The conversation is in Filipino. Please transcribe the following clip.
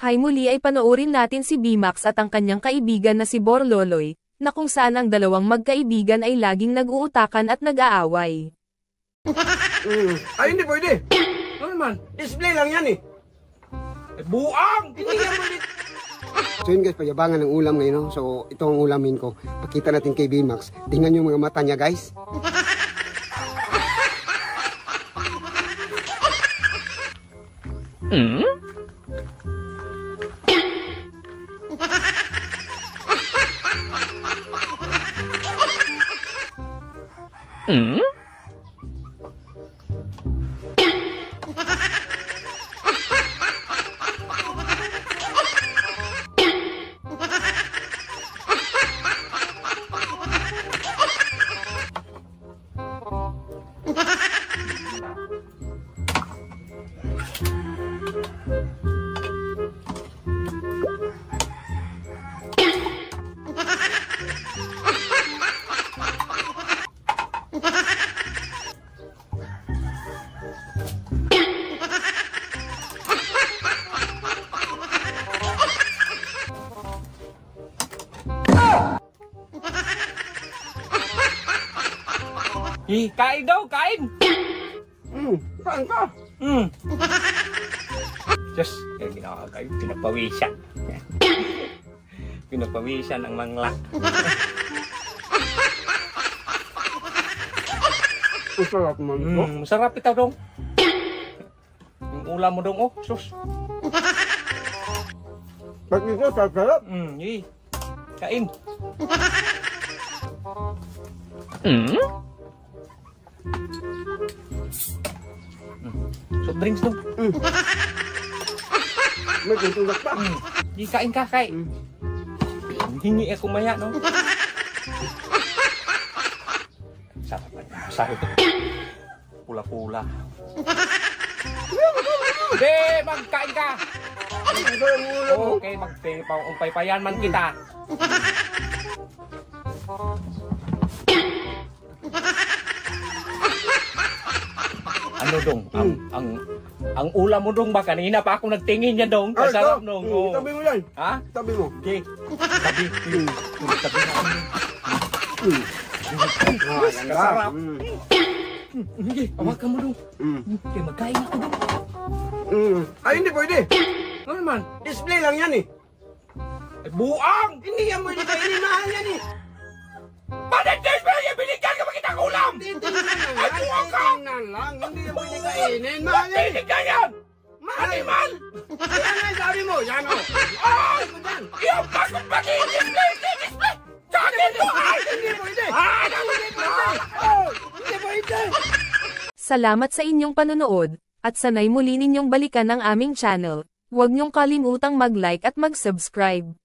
Hay muli ay panoorin natin si Bimax at ang kanyang kaibigan na si Borloloy, na kung saan ang dalawang magkaibigan ay laging nag-uutakan at nag-aaway. Ay, hindi pwede. Ano naman? Display lang yan eh. Buang! Hindi yan pwede. So yun guys, payabangan ng ulam ngayon. No? So ito ang ulamin ko. Pakita natin kay Bimax. Tingnan yung mga mata niya guys. Kain daw, kain! Saan ka? Diyos, kaya ginawa kayo, pinapawisan. Pinapawisan ng mangla. Masarap man ito. Masarap ito dong. Yung ulam mo dong, oh, sus. Ba't ito, sarap? Kain. Soft drinks dong. May tutulak pa. Kain ka, kain. Hingi ako maya, no? Sarap na yun. Sarap ito. Pula-pula. Hindi, magkain ka. Okay, magpaypayan man kita. Ano dong? Ang ulam mo dong ba? Kanina pa ako nagtingin yan dong. Kasarap nung. Tabi mo yan. Ha? Tabi mo. Okay. Tabi. Tabi na kami. Kasarap. Hindi, hawakan mo dong. Okay, magkain ako dong. Ay, hindi pwede. Ano naman? Display lang yan eh. Buang! Hindi yan pwede kainin. Mahal yan eh. Bakit display yan? Binigyan ka ba kitang ulam? Ay, buwang ka! Tingnan lang. Hindi yan pwede kainin. Mahal yan eh. Binigyan yan! Mahal. Animal! Yan ang sabi mo. Yan o. Ay! Yung bakit pati display! Display! Sa akin ito! Ay! Hindi pwede. Hindi pwede! Salamat sa inyong panonood, at sanay muli ninyong balikan ang aming channel. Huwag niyong kalimutang mag-like at mag-subscribe.